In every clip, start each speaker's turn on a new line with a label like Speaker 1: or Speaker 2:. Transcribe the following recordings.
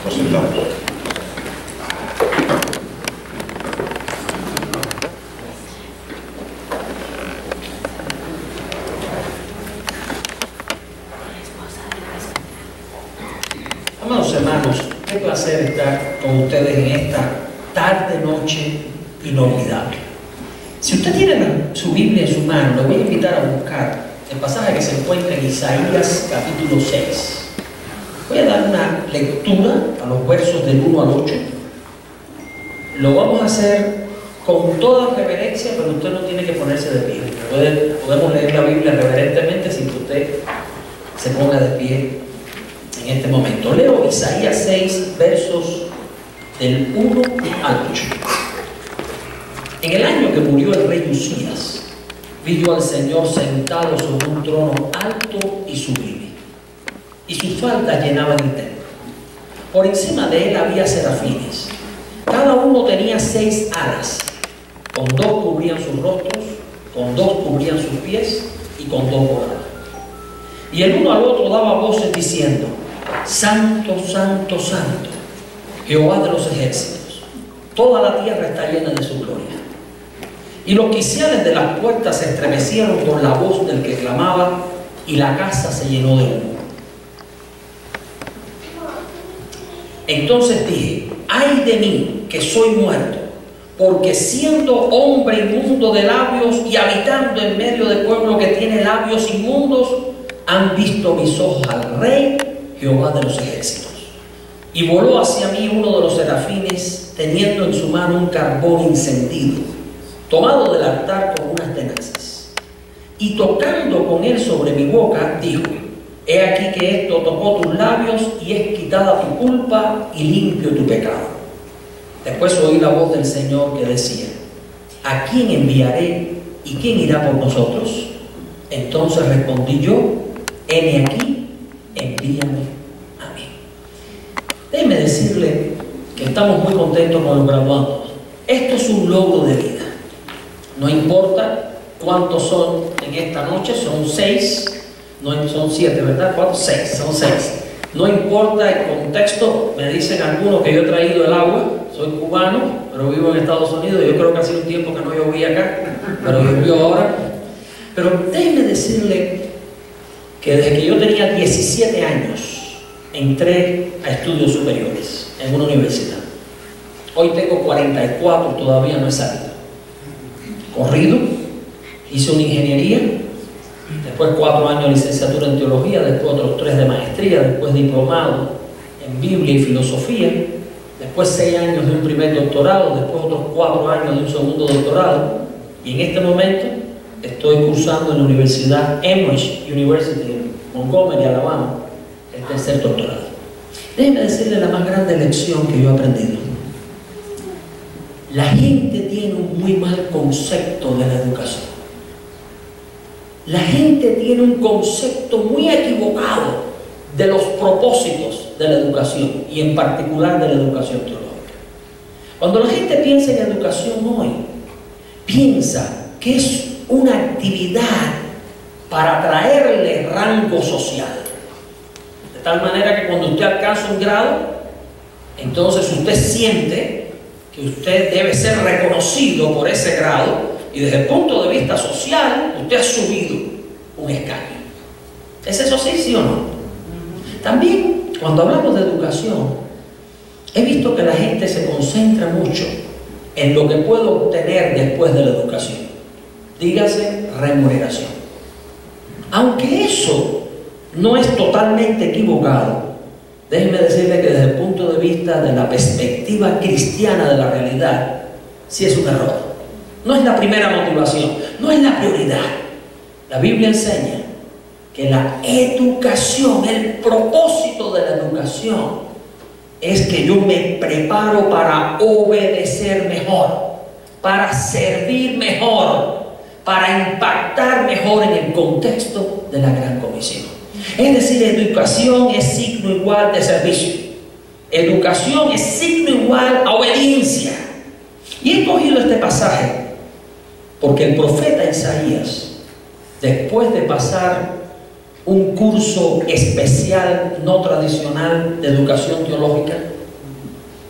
Speaker 1: Nos sentamos. Amados hermanos, qué placer estar con ustedes en esta tarde, noche inolvidable. Si usted tiene su Biblia en su mano, le voy a invitar a buscar el pasaje que se encuentra en Isaías capítulo 6. Voy a dar una lectura a los versos del 1 al 8. Lo vamos a hacer con toda reverencia, pero usted no tiene que ponerse de pie. Podemos leer la Biblia reverentemente sin que usted se ponga de pie en este momento. Leo Isaías 6, versos del 1 al 8. En el año que murió el rey Usías, vi yo al Señor sentado sobre un trono alto y sublime, y sus faldas llenaban el templo. Por encima de él había serafines. Cada uno tenía 6 alas. Con 2 cubrían sus rostros, con 2 cubrían sus pies, y con 2 volaban. Y el uno al otro daba voces diciendo: Santo, Santo, Santo, Jehová de los ejércitos. Toda la tierra está llena de su gloria. Y los quiciales de las puertas se estremecieron por la voz del que clamaba, y la casa se llenó de humo. Entonces dije: ay de mí, que soy muerto, porque siendo hombre inmundo de labios y habitando en medio de pueblo que tiene labios inmundos, han visto mis ojos al Rey, Jehová de los ejércitos. Y voló hacia mí uno de los serafines, teniendo en su mano un carbón encendido, tomado del altar con unas tenazas. Y tocando con él sobre mi boca, dijo: he aquí que esto tocó tus labios, y es quitada tu culpa y limpio tu pecado. Después oí la voz del Señor que decía: ¿a quién enviaré y quién irá por nosotros? Entonces respondí yo: heme aquí, envíame a mí. Déjeme decirle que estamos muy contentos con los graduandos. Esto es un logro de vida. No importa cuántos son en esta noche, son 6. No son 7, ¿verdad? ¿Cuántos? 6, son 6. No importa el contexto. Me dicen algunos que yo he traído el agua. Soy cubano, pero vivo en Estados Unidos. Yo creo que ha sido un tiempo que no llovía acá, pero llovió ahora. Pero déjeme decirle que desde que yo tenía 17 años entré a estudios superiores en una universidad. Hoy tengo 44, todavía no he salido. Corrido, hice una ingeniería, después 4 años de licenciatura en teología, después otros 3 de maestría, después diplomado en Biblia y filosofía, después 6 años de un primer doctorado, después otros 4 años de un segundo doctorado, y en este momento estoy cursando en la Universidad Emory University en Montgomery, Alabama, el tercer doctorado. Déjeme decirle la más grande lección que yo he aprendido. La gente tiene un muy mal concepto de la educación. La gente tiene un concepto muy equivocado de los propósitos de la educación, y en particular de la educación teológica. Cuando la gente piensa en educación hoy, piensa que es una actividad para traerle rango social. De tal manera que cuando usted alcanza un grado, entonces usted siente que usted debe ser reconocido por ese grado, y desde el punto de vista social, usted ha subido un escalón. ¿Es eso así, sí o no? También, cuando hablamos de educación, he visto que la gente se concentra mucho en lo que puedo obtener después de la educación. Dígase remuneración. Aunque eso no es totalmente equivocado, déjeme decirle que desde el punto de vista de la perspectiva cristiana de la realidad, sí es un error. No es la primera motivación, no es la prioridad. La Biblia enseña que la educación, el propósito de la educación, es que yo me preparo para obedecer mejor, para servir mejor, para impactar mejor en el contexto de la Gran Comisión. Es decir, educación es signo igual de servicio. Educación es signo igual a obediencia. Y he cogido este pasaje porque el profeta Isaías, después de pasar un curso especial no tradicional de educación teológica,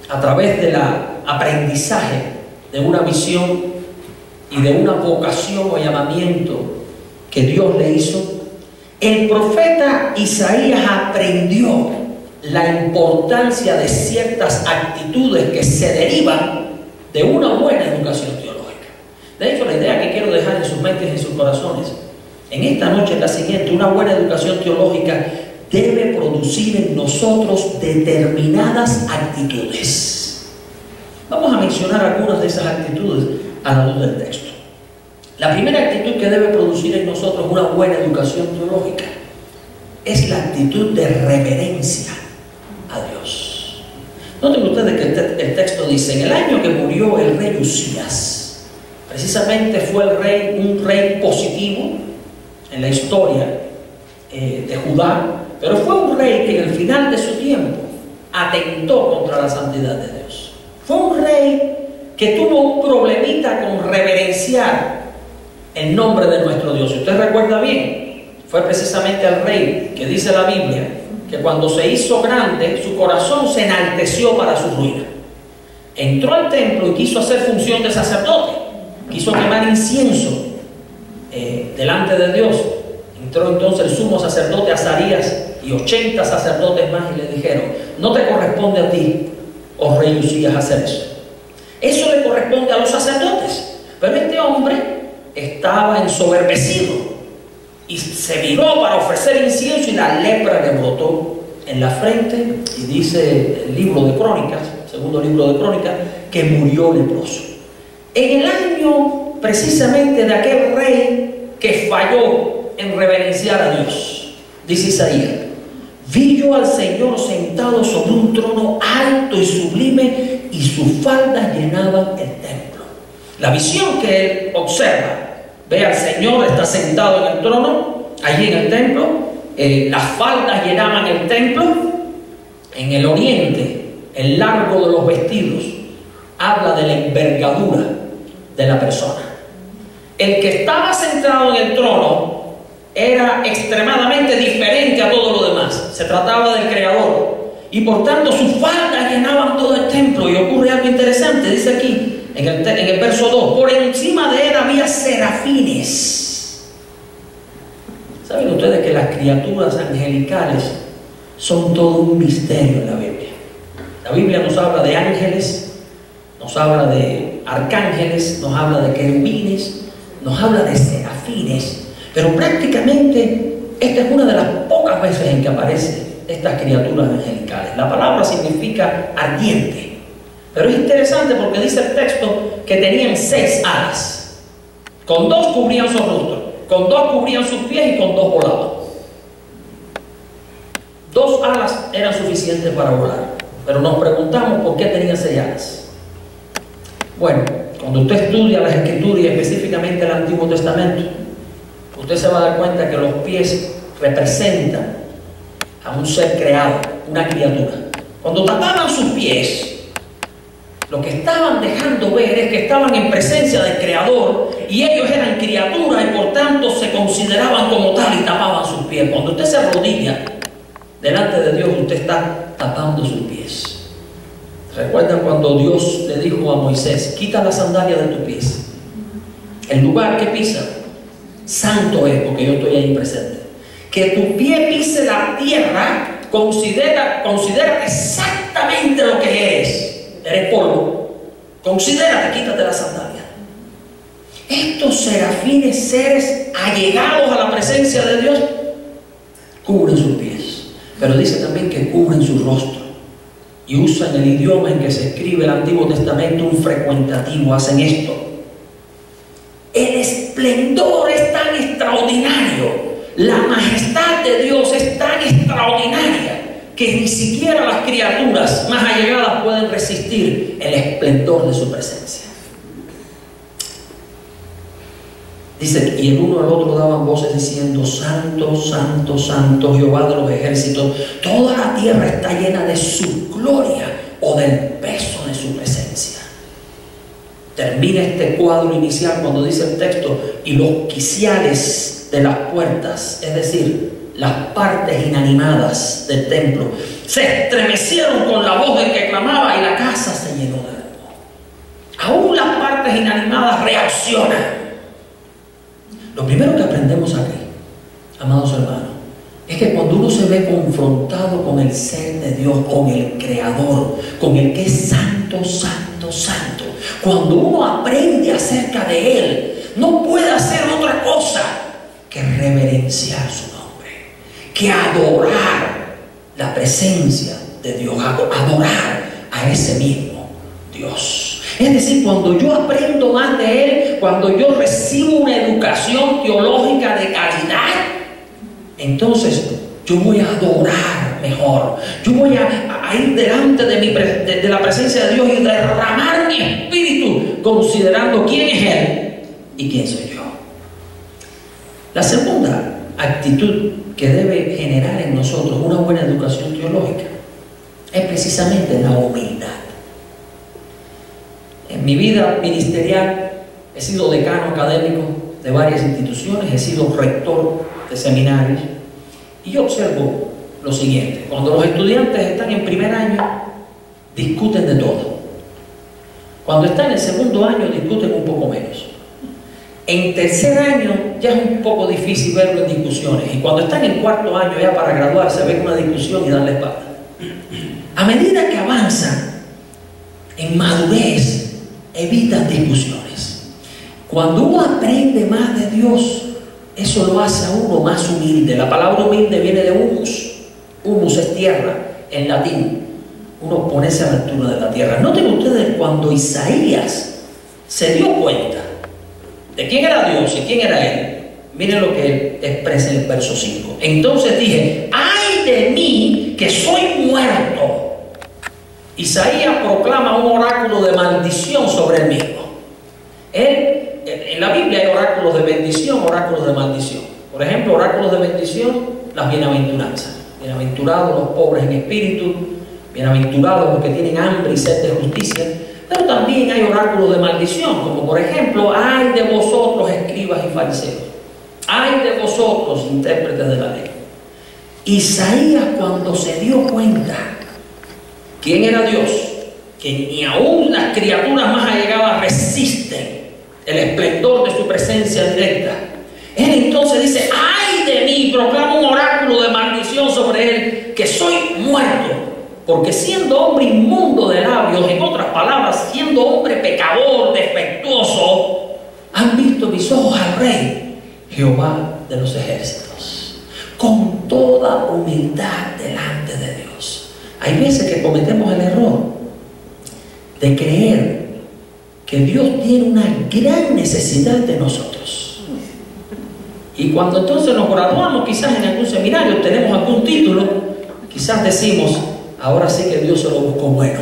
Speaker 1: a través del aprendizaje de una visión y de una vocación o llamamiento que Dios le hizo, el profeta Isaías aprendió la importancia de ciertas actitudes que se derivan de una buena educación teológica. De hecho, la idea que quiero dejar en sus mentes y en sus corazones en esta noche es la siguiente: una buena educación teológica debe producir en nosotros determinadas actitudes. Vamos a mencionar algunas de esas actitudes a la luz del texto. La primera actitud que debe producir en nosotros una buena educación teológica es la actitud de reverencia a Dios. Noten ustedes que el texto dice: en el año que murió el rey Usías, precisamente fue un rey positivo en la historia de Judá, pero fue un rey que en el final de su tiempo atentó contra la santidad de Dios. Fue un rey que tuvo un problemita con reverenciar el nombre de nuestro Dios. Si usted recuerda bien, fue precisamente el rey que dice la Biblia que cuando se hizo grande, su corazón se enalteció para su ruina. Entró al templo y quiso hacer función de sacerdote, quiso quemar incienso delante de Dios. Entró entonces el sumo sacerdote Azarías y 80 sacerdotes más y le dijeron: no te corresponde a ti, oh rey Usías, hacer eso. Eso le corresponde a los sacerdotes. Pero este hombre estaba ensoberbecido y se viró para ofrecer incienso y la lepra le brotó en la frente, y dice el libro de Crónicas, segundo libro de Crónicas, que murió leproso. En el año precisamente de aquel rey que falló en reverenciar a Dios, dice Isaías: vi yo al Señor sentado sobre un trono alto y sublime, y sus faldas llenaban el templo. La visión que él observa: ve al Señor, está sentado en el trono, allí en el templo, las faldas llenaban el templo. En el oriente, el largo de los vestidos habla de la envergadura de la persona. El que estaba sentado en el trono era extremadamente diferente a todo lo demás. Se trataba del Creador, y por tanto sus faldas llenaban todo el templo. Y ocurre algo interesante, dice aquí en el verso 2: por encima de él había serafines. ¿Saben ustedes que las criaturas angelicales son todo un misterio en la Biblia? La Biblia nos habla de ángeles, nos habla de arcángeles, nos habla de querubines, nos habla de serafines, pero prácticamente esta es una de las pocas veces en que aparecen estas criaturas angelicales. La palabra significa ardiente, pero es interesante porque dice el texto que tenían 6 alas. Con 2 cubrían su rostro, con 2 cubrían sus pies y con 2 volaban. 2 alas eran suficientes para volar, pero nos preguntamos por qué tenían 6 alas. Bueno, cuando usted estudia las Escrituras y específicamente el Antiguo Testamento, usted se va a dar cuenta que los pies representan a un ser creado, una criatura. Cuando tapaban sus pies, lo que estaban dejando ver es que estaban en presencia del Creador, y ellos eran criaturas y por tanto se consideraban como tal y tapaban sus pies. Cuando usted se arrodilla delante de Dios, usted está tapando sus pies. ¿Recuerdan cuando Dios le dijo a Moisés: quita la sandalia de tus pies? El lugar que pisa santo es, porque yo estoy ahí presente. Que tu pie pise la tierra, considera exactamente lo que eres polvo. Considérate, quítate la sandalia. Estos serafines, seres allegados a la presencia de Dios, cubren sus pies, pero dice también que cubren su rostro, y usan el idioma en que se escribe el Antiguo Testamento, un frecuentativo. Hacen esto: el esplendor es tan extraordinario, la majestad de Dios es tan extraordinaria, que ni siquiera las criaturas más allegadas pueden resistir el esplendor de su presencia. Dice: y el uno al otro daban voces diciendo: santo, santo, santo, Jehová de los ejércitos, toda la tierra está llena de su gloria, o del peso de su presencia. Termina este cuadro inicial cuando dice el texto: y los quiciales de las puertas, es decir, las partes inanimadas del templo se estremecieron con la voz del que clamaba y la casa se llenó de humo. Aún las partes inanimadas reaccionan. Lo primero que aprendemos aquí, amados hermanos, es que cuando uno se ve confrontado con el ser de Dios, con el Creador, con el que es santo, santo, santo, cuando uno aprende acerca de Él, no puede hacer otra cosa que reverenciar su nombre, que adorar la presencia de Dios, adorar a ese mismo Dios. Es decir, cuando yo aprendo más de Él, cuando yo recibo una educación teológica de calidad, entonces yo voy a adorar mejor. Yo voy a ir delante de la presencia de Dios y derramar mi espíritu considerando quién es Él y quién soy yo. La segunda actitud que debe generar en nosotros una buena educación teológica es precisamente la humildad. En mi vida ministerial he sido decano académico de varias instituciones, he sido rector de seminarios, y yo observo lo siguiente: cuando los estudiantes están en primer año, discuten de todo. Cuando están en el segundo año, discuten un poco menos. En tercer año ya es un poco difícil verlo en discusiones, y cuando están en cuarto año ya para graduarse ven una discusión y dan la espalda. A medida que avanzan en madurez, evitan discusiones. Cuando uno aprende más de Dios, eso lo hace a uno más humilde. La palabra humilde viene de humus. Humus es tierra en latín. Uno ponerse a la altura de la tierra. Noten ustedes, cuando Isaías se dio cuenta de quién era Dios y quién era Él, miren lo que él expresa en el verso 5. Entonces dije: ¡ay de mí, que soy muerto! Isaías proclama un oráculo de maldición sobre él mismo. En la Biblia hay oráculos de bendición, oráculos de maldición. Por ejemplo, oráculos de bendición, las bienaventuranzas. Bienaventurados los pobres en espíritu, bienaventurados los que tienen hambre y sed de justicia. Pero también hay oráculos de maldición, como por ejemplo: ay de vosotros, escribas y fariseos, ay de vosotros, intérpretes de la ley. Isaías, cuando se dio cuenta quién era Dios, que ni aún las criaturas más allegadas resisten el esplendor de su presencia directa, él entonces dice: ¡ay de mí! Proclama un oráculo de maldición sobre él, que soy muerto, porque siendo hombre inmundo de labios, en otras palabras, siendo hombre pecador, defectuoso, han visto mis ojos al Rey, Jehová de los ejércitos. Con toda humildad delante de Dios. Hay veces que cometemos el error de creer que Dios tiene una gran necesidad de nosotros. Y cuando entonces nos graduamos, quizás en algún seminario, tenemos algún título, quizás decimos: ahora sí que Dios se lo buscó bueno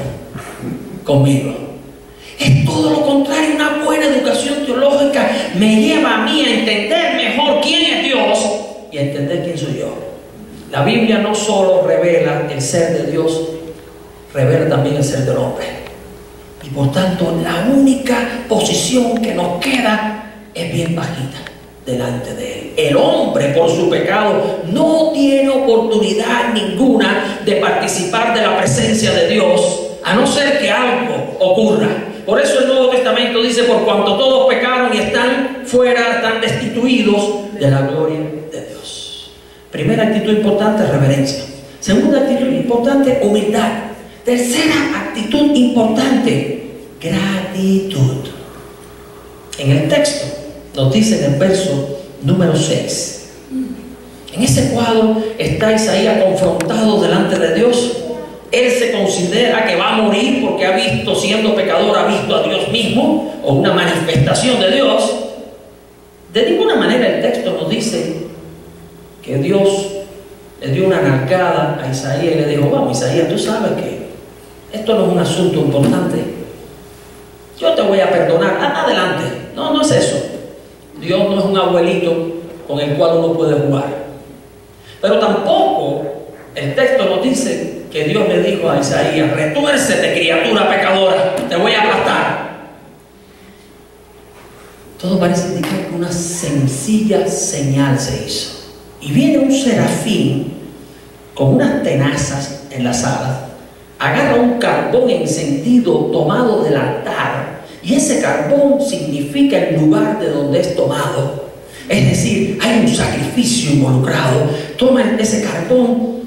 Speaker 1: conmigo. Es todo lo contrario. Una buena educación teológica me lleva a mí a entender mejor quién es Dios y a entender quién soy yo. La Biblia no solo revela el ser de Dios, revela también el ser del hombre. Y por tanto, la única posición que nos queda es bien bajita delante de Él. El hombre, por su pecado, no tiene oportunidad ninguna de participar de la presencia de Dios, a no ser que algo ocurra. Por eso el Nuevo Testamento dice: por cuanto todos pecaron y están fuera, están destituidos de la gloria de Dios. Primera actitud importante, reverencia. Segunda actitud importante, humildad. Tercera actitud importante, gratitud. En el texto nos dice en el verso número 6. En ese cuadro está Isaías confrontado delante de Dios. Él se considera que va a morir porque ha visto, siendo pecador, ha visto a Dios mismo, o una manifestación de Dios. De ninguna manera el texto nos dice que Dios le dio una nalgada a Isaías y le dijo: vamos, Isaías, tú sabes que esto no es un asunto importante, yo te voy a perdonar, adelante. No, no es eso. Dios no es un abuelito con el cual uno puede jugar. Pero tampoco el texto nos dice que Dios le dijo a Isaías: retuércete, criatura pecadora, te voy a aplastar. Todo parece indicar que una sencilla señal se hizo. y viene un serafín con unas tenazas en las alas, agarra un carbón encendido tomado del altar, y ese carbón significa el lugar de donde es tomado. Es decir, hay un sacrificio involucrado. Toma ese carbón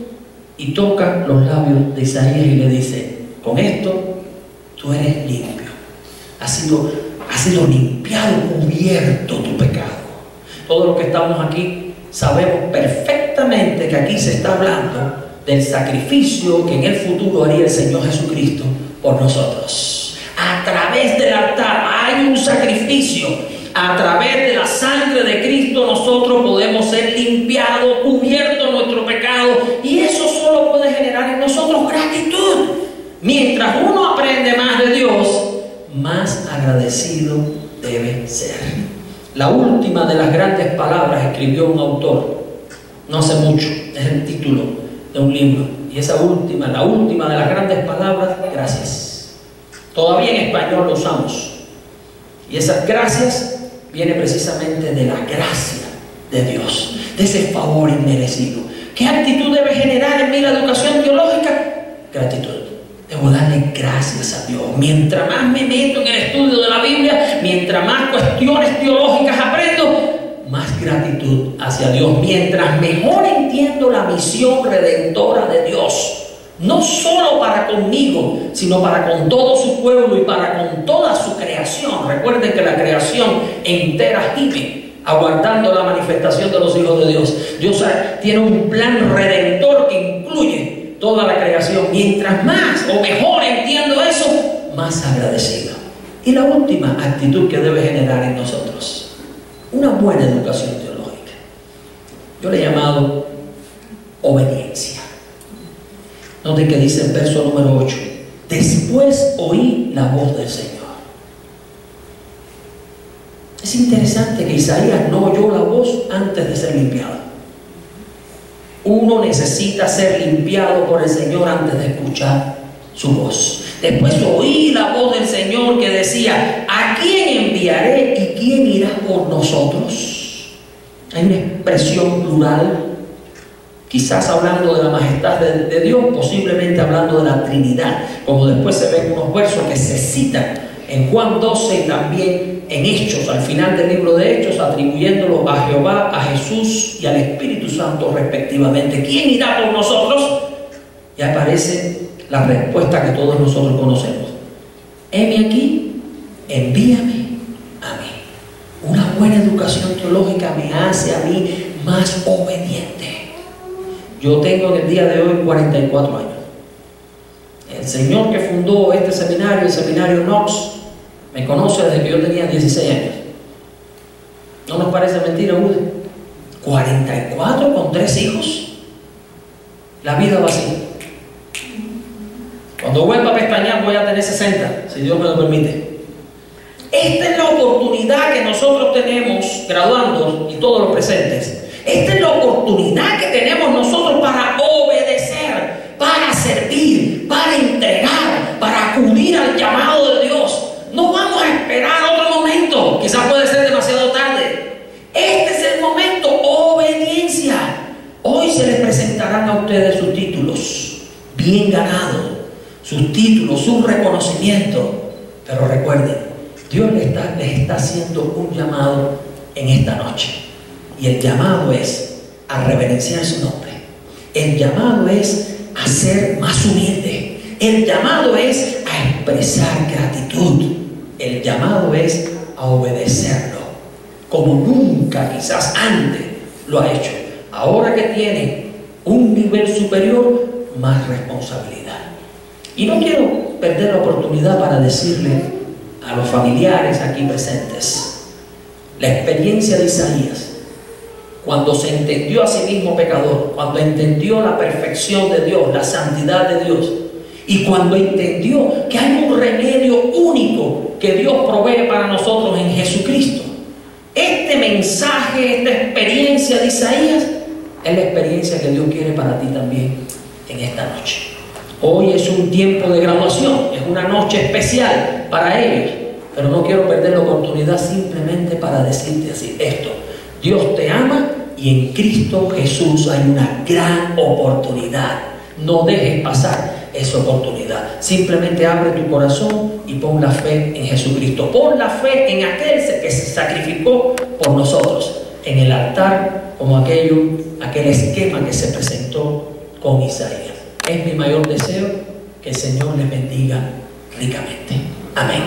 Speaker 1: y toca los labios de Isaías y le dice: con esto tú eres limpio. Ha sido limpiado, cubierto tu pecado. Todos los que estamos aquí sabemos perfectamente que aquí se está hablando del sacrificio que en el futuro haría el Señor Jesucristo por nosotros. A través del altar hay un sacrificio. A través de la sangre de Cristo nosotros podemos ser limpiados, cubiertos nuestro pecado, y eso solo puede generar en nosotros gratitud. Mientras uno aprende más de Dios, más agradecido debe ser. La última de las grandes palabras escribió un autor no hace mucho, es el título de un libro, y esa última, la última de las grandes palabras: gracias. Todavía en español lo usamos, y esas gracias viene precisamente de la gracia de Dios, de ese favor inmerecido. ¿Qué actitud debe generar en mí la educación teológica? Gratitud. Debo darle gracias a Dios. Mientras más me meto en el estudio de la Biblia, mientras más cuestiones teológicas aprendo, más gratitud hacia Dios. Mientras mejor entiendo la misión redentora de Dios, no solo para conmigo, sino para con todo su pueblo y para con toda su creación. Recuerden que la creación entera gime, aguardando la manifestación de los hijos de Dios. Dios tiene un plan redentor que incluye toda la creación. Mientras más o mejor entiendo eso, más agradecido. Y la última actitud que debe generar en nosotros: una buena educación teológica. Yo le he llamado obediencia. Noten que dice el verso número 8: después oí la voz del Señor. Es interesante que Isaías no oyó la voz antes de ser limpiado. Uno necesita ser limpiado por el Señor antes de escuchar su voz. Después oí la voz del Señor que decía: ¿a quién enviaré y quién irá por nosotros? Hay una expresión plural, quizás hablando de la majestad de Dios, posiblemente hablando de la Trinidad, como después se ven unos versos que se citan en Juan 12 y también en Hechos, al final del libro de Hechos, atribuyéndolo a Jehová, a Jesús y al Espíritu Santo respectivamente. ¿Quién irá por nosotros? Y aparece la respuesta que todos nosotros conocemos: heme aquí, envíame a mí. Una buena educación teológica me hace a mí más obediente. Yo tengo en el día de hoy 44 años. El señor que fundó este seminario, el seminario Knox, me conoce desde que yo tenía 16 años. ¿No nos parece mentira, Ude? 44 con 3 hijos. La vida va así. Cuando vuelva a pestañear voy a tener 60, si Dios me lo permite. Esta es la oportunidad que nosotros tenemos, graduandos y todos los presentes. Esta es la oportunidad que tenemos nosotros para obedecer, para servir, para entregar, para acudir al llamado de Dios. No vamos a esperar otro momento, quizás puede ser demasiado tarde. Este es el momento, obediencia. Hoy se les presentarán a ustedes sus títulos, bien ganados, sus títulos, su reconocimiento. Pero recuerden, Dios les está haciendo un llamado en esta noche. Y el llamado es a reverenciar su nombre. El llamado es a ser más humilde. El llamado es a expresar gratitud. El llamado es a obedecerlo como nunca quizás antes lo ha hecho. Ahora que tiene un nivel superior, más responsabilidad. Y no quiero perder la oportunidad para decirle a los familiares aquí presentes: la experiencia de Isaías, cuando se entendió a sí mismo pecador, cuando entendió la perfección de Dios, la santidad de Dios, y cuando entendió que hay un remedio único que Dios provee para nosotros en Jesucristo. Este mensaje, esta experiencia de Isaías es la experiencia que Dios quiere para ti también en esta noche. Hoy es un tiempo de graduación, es una noche especial para ellos, pero no quiero perder la oportunidad simplemente para decirte así esto: Dios te ama Y en Cristo Jesús hay una gran oportunidad. No dejes pasar esa oportunidad. Simplemente abre tu corazón y pon la fe en Jesucristo. Pon la fe en aquel que se sacrificó por nosotros en el altar, como aquel esquema que se presentó con Isaías. Es mi mayor deseo, que el Señor les bendiga ricamente. Amén.